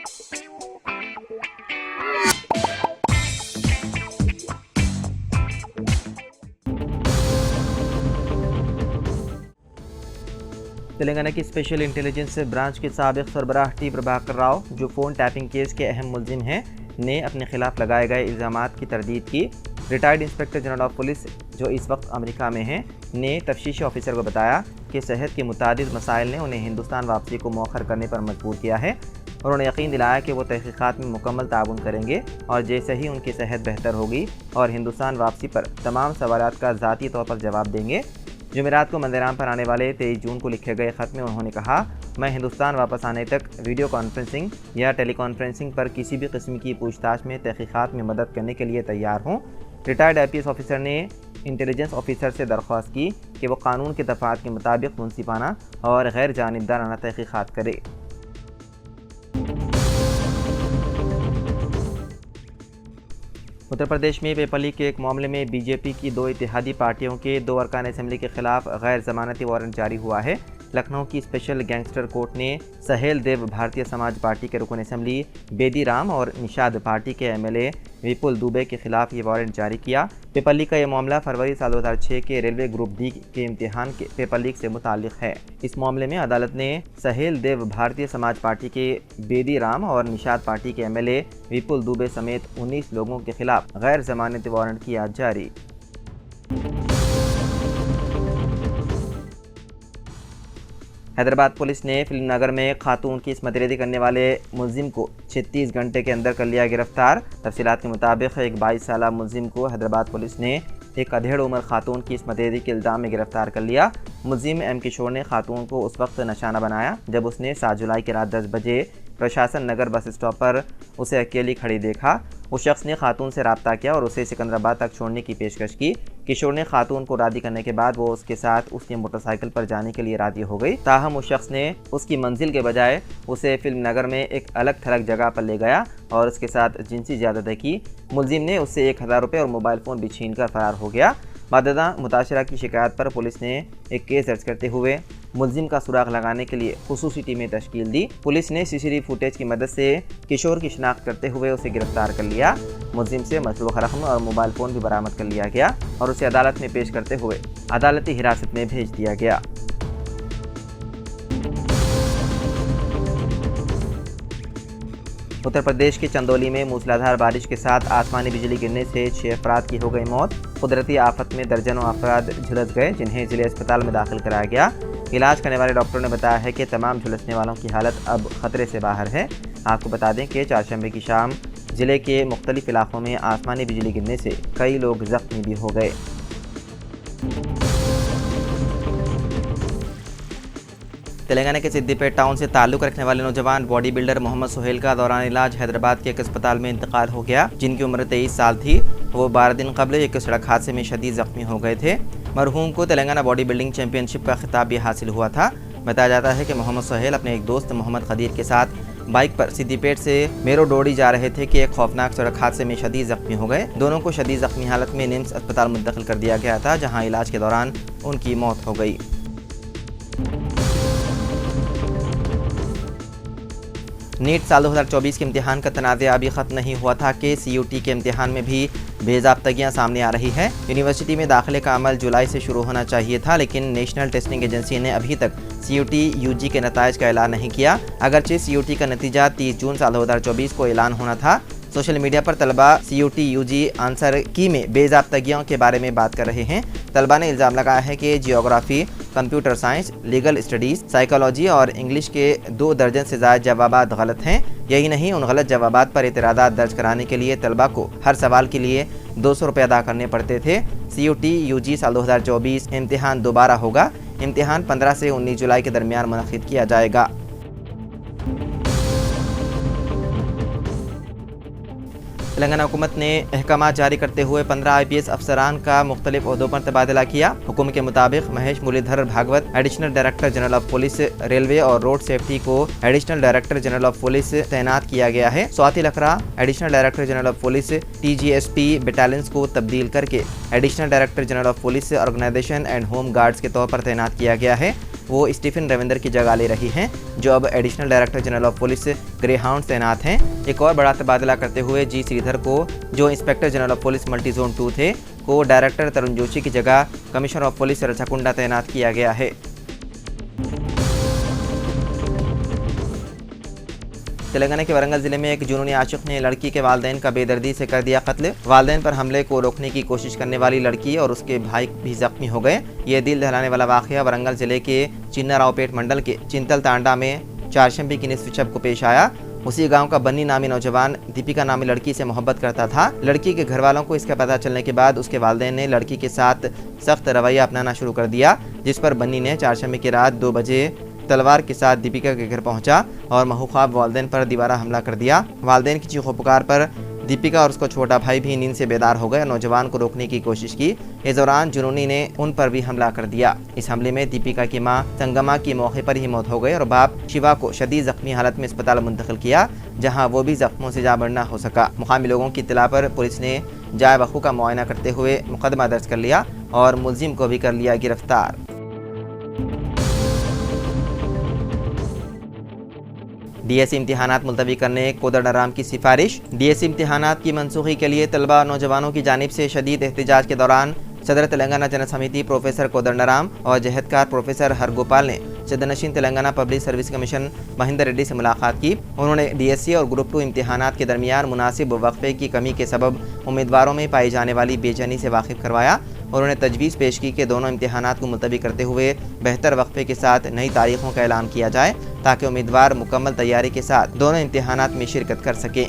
तेलंगाना की special intelligence branch के साबिक सरबराह टी प्रभाकर राव, जो फ़ोन टैपिंग केस के अहम मुलजिम हैं, ने अपने खिलाफ लगाए गए इल्ज़ामात की तरदीद की। Retired inspector general of police, जो इस वक्त अमेरिका में हैं, ने तफ्तीशी ऑफिसर को बताया कि सेहत के मुतादिद मसाइल ने उन्हें हिंदुस्तान वापसी को मौखर करने पर मजबूर किया है। उन्होंने यकीन दिलाया कि वो तहकीकात में मुकम्मल ताउन करेंगे और जैसे ही उनकी सेहत बेहतर होगी और हिंदुस्तान वापसी पर तमाम सवालात का ज़ाती तौर पर जवाब देंगे। जुमेरात को मंदिराम पर आने वाले 23 जून को लिखे गए ख़त में उन्होंने कहा, मैं हिंदुस्तान वापस आने तक वीडियो कॉन्फ्रेंसिंग या टेलीकॉन्फ्रेंसिंग पर किसी भी किस्म की पूछताछ में तहकीकात में मदद करने के लिए तैयार हूँ। रिटायर्ड IPS ऑफिसर ने इंटेलिजेंस ऑफिसर से दरख्वास्त की कि वो कानून के दफ़ात के मुताबिक मुनसिफाना और गैर जानिबदाराना तहकीकात करे। उत्तर प्रदेश में पेपर लीक के एक मामले में BJP की 2 इत्तेहादी पार्टियों के 2 अरकान असम्बली के खिलाफ गैर ज़मानती वारंट जारी हुआ है। लखनऊ की स्पेशल गैंगस्टर कोर्ट ने सहेल देव भारतीय समाज पार्टी के रुकन असम्बली बेदी राम और निषाद पार्टी के MLA विपुल दुबे के खिलाफ ये वारंट जारी किया। पेपर लीक का यह मामला फरवरी साल 2006 के रेलवे ग्रुप D के इम्तिहान के पेपर लीक से मुताल्लिक है। इस मामले में अदालत ने सहेल देव भारतीय समाज पार्टी के बेदी राम और निषाद पार्टी के MLA विपुल दुबे समेत 19 लोगों के खिलाफ गैर जमानती वारंट किया जारी। हैदराबाद पुलिस ने फिल्म नगर में खातून की इस्मतरेदी करने वाले मुलजिम को 36 घंटे के अंदर कर लिया गिरफ्तार। तफसीलात के मुताबिक एक 22 साला मुलजिम को हैदराबाद पुलिस ने एक अधेड़ उम्र खातून की इस्मतरेदी के इल्ज़ाम में गिरफ्तार कर लिया। मुलजिम M किशोर ने खातून को उस वक्त निशाना बनाया जब उसने 7 जुलाई की रात 10 बजे प्रशासन नगर बस स्टॉप पर उसे अकेली खड़ी देखा। उस शख्स ने खातून से रब्ता किया और उसे सिकंदराबाद तक छोड़ने की पेशकश की। किशोर ने खातून को राज़ी करने के बाद वो उसके साथ उसकी मोटरसाइकिल पर जाने के लिए राज़ी हो गई। ताहम उस शख्स ने उसकी मंजिल के बजाय उसे फिल्म नगर में एक अलग थलग जगह पर ले गया और उसके साथ जिनसी ज़्यादती की। मुलजिम ने उससे 1000 रुपये और मोबाइल फ़ोन भी छीन कर फरार हो गया। बाददा मुताशरा की शिकायत पर पुलिस ने एक केस दर्ज करते हुए मुलजिम का सुराग लगाने के लिए खुसूसी टीमें तश्कील दी। पुलिस ने CCTV फुटेज की मदद से किशोर की शिनाख्त करते हुए उसे गिरफ्तार कर लिया। मुलजिम से मतलूब रकम और मोबाइल फ़ोन भी बरामद कर लिया गया और उसे अदालत में पेश करते हुए अदालती हिरासत में भेज दिया गया। उत्तर प्रदेश के चंदौली में मूसलाधार बारिश के साथ आसमानी बिजली गिरने से 6 अफराद की हो गई मौत। कुदरती आफत में दर्जनों अफराद झुलस गए, जिन्हें जिले अस्पताल में दाखिल कराया गया। इलाज करने वाले डॉक्टरों ने बताया है कि तमाम झुलसने वालों की हालत अब खतरे से बाहर है। आपको बता दें कि 4 शंबे की शाम जिले के मुख्तलिफ इलाकों में आसमानी बिजली गिरने से कई लोग जख्मी भी हो गए। तेलंगाना के सिद्दीपेट टाउन से ताल्लुक़ रखने वाले नौजवान बॉडी बिल्डर मोहम्मद सोहेल का दौरान इलाज हैदराबाद के एक अस्पताल में इंतकाल हो गया, जिनकी उम्र 23 साल थी। वो 12 दिन कबल एक सड़क हादसे में शदीद जख्मी हो गए थे। मरहूम को तेलंगाना बॉडी बिल्डिंग चैंपियनशिप का खिताब भी हासिल हुआ था। बताया जाता है कि मोहम्मद सोहेल अपने एक दोस्त मोहम्मद खदीर के साथ बाइक पर सिद्दीपेट से मेरोडोडी जा रहे थे कि एक खौफनाक सड़क हादसे में शदीद जख्मी हो गए। दोनों को शदीद जख्मी हालत में निम्स अस्पताल मुंतकिल कर दिया गया था, जहाँ इलाज के दौरान उनकी मौत हो गई। नीट साल 2024 के इम्तिहान का तनाज़ा अभी ख़त्म नहीं हुआ था कि CUT के इम्तिहान में भी बेज़ाब्तगियाँ सामने आ रही है। यूनिवर्सिटी में दाखिले का अमल जुलाई से शुरू होना चाहिए था, लेकिन नेशनल टेस्टिंग एजेंसी ने अभी तक CUT UG के नताइज का ऐलान नहीं किया। अगरचे CUT का नतीजा 30 जून साल 2024 को ऐलान होना था। सोशल मीडिया पर तलबा CUT UG आंसर की में बेज़ाब्तगियों के बारे में बात कर रहे हैं। तलबा ने इल्ज़ाम लगाया है कि geography, computer science, legal studies, psychology और इंग्लिश के 2 दर्जन से ज़्यादा जवाबात गलत हैं। यही नहीं, उन गलत जवाबात पर एतराज़ात दर्ज कराने के लिए तलबा को हर सवाल के लिए 200 रुपये अदा करने पड़ते थे। CUT UG साल 2024 इम्तिहान दोबारा होगा। इम्तिहान 15 से 19 जुलाई के दरमियान मुनक़िद किया जाएगा। तेलंगाना हुकूमत ने अहकामात जारी करते हुए 15 IPS अफसरान का मुख्तलिफ ओहदों पर तबादला किया। हुक्म के मुताबिक Mahesh Muralidhar Bhagwat additional director general of police railway और रोड सेफ्टी को additional director general of police तैनात किया गया है। Swati Lakhra additional director general of police TGSP battalions को तब्दील करके additional director general of police organisation and home guards के तौर पर तैनात किया गया है। वो स्टीफन रविंदर की जगह ले रही हैं, जो अब additional director general of police grey hound तैनात हैं। एक और बड़ा तबादला करते हुए जी श्रीधर को, जो inspector general of police multi zone 2 थे, को डायरेक्टर तरुण जोशी की जगह कमिश्नर ऑफ पुलिस रचाकुंडा तैनात किया गया है। तेलंगाना के वरंगल जिले में एक जुनूनी आशिक ने लड़की के वालिदैन का बेदर्दी से कर दिया कत्ल। वालिदैन पर हमले को रोकने की कोशिश करने वाली लड़की और उसके भाई भी जख्मी हो गए। ये दिल दहलाने वाला वाक़या वरंगल जिले के चिन्नारावपेट मंडल के चिंतल तांडा में चारशंबी की निसफ शब को पेश आया। उसी गांव का बन्नी नामी नौजवान दीपिका नामी लड़की से मोहब्बत करता था। लड़की के घर वालों को इसका पता चलने के बाद उसके वालिदैन ने लड़की के साथ सख्त रवैया अपनाना शुरू कर दिया, जिस पर बन्नी ने चारशंबी की रात 2 बजे तलवार के साथ दीपिका के घर पहुंचा और महूखाब वालिदैन पर दीवारा हमला कर दिया। वालिदैन की चीखों पुकार पर दीपिका और उसका छोटा भाई भी नींद से बेदार हो गए और नौजवान को रोकने की कोशिश की। इस दौरान जुनूनी ने उन पर भी हमला कर दिया। इस हमले में दीपिका की मां संगमा की मौके पर ही मौत हो गई और बाप शिवा को शदीद जख्मी हालत में अस्पताल मुंतकिल किया, जहां वो भी जख्मों से जान न हो सका। मुकामी लोगों की इत्तला पर पुलिस ने जाए वक़्त का मुआयना करते हुए मुकदमा दर्ज कर लिया और मुलजिम को भी कर लिया गिरफ्तार। डीएससी इम्तिहानात मुलतवी करने कोदंडराम की सिफारिश। डीएससी इम्तिहानात की मनसूखी के लिए तलबा और नौजवानों की जानिब से शदीद एहतजाज के दौरान सदर तेलंगाना जन समिति प्रोफेसर कोदंडराम और जहदकार प्रोफेसर हरगोपाल ने सदनशीन Telangana public service commission Mahendra Reddy से मुलाकात की। उन्होंने डीएससी और ग्रुप 2 इम्तिहानात के दरमियान मुनासिब वक्फे की कमी के सबब उम्मीदवारों में पाई जाने वाली बेचैनी से वाकिफ करवाया। उन्होंने तजवीज़ पेश की कि दोनों इम्तिहानात को मुलतवी करते हुए बेहतर वक्फे के साथ नई तारीखों का ऐलान किया जाए, ताकि उम्मीदवार मुकम्मल तैयारी के साथ दोनों इम्तिहानात में शिरकत कर सकें।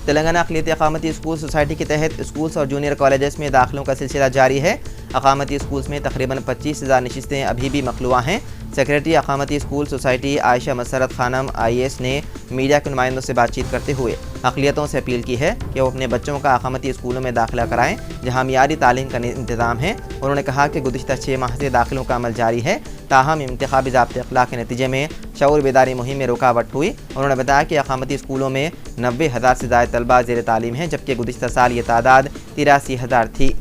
तेलंगाना अक़लियती अक़ामती स्कूल सोसाइटी के तहत स्कूल्स और जूनियर कॉलेजेस में दाखिलों का सिलसिला जारी है। अक़ामती स्कूल्स में तकरीबन 25,000 नशिस्तें अभी भी मखलूआ हैं। सेक्रेटरी अक़ामती school society Ayesha Masrat Khanam IAS ने मीडिया के नुमाइंदों से बातचीत करते हुए अक़लियतों से अपील की है कि वो अपने बच्चों का अक़ामती स्कूलों में दाखिला कराएं, जहां मियारी तालीम का इंतज़ाम है। उन्होंने कहा कि गुज़िश्ता 6 माह से दाखिलों का अमल जारी है, ताहम इंतखाबी ज़ाब्ते अख़लाक़ के नतीजे में शऊर बेदारी मुहिम में रुकावट हुई। उन्होंने बताया कि अक़ामती स्कूलों में 90,000 से ज़ायद तलबा ज़ेर तालीम हैं, जबकि गुज़िश्ता साल ये तादाद 83,000 थी।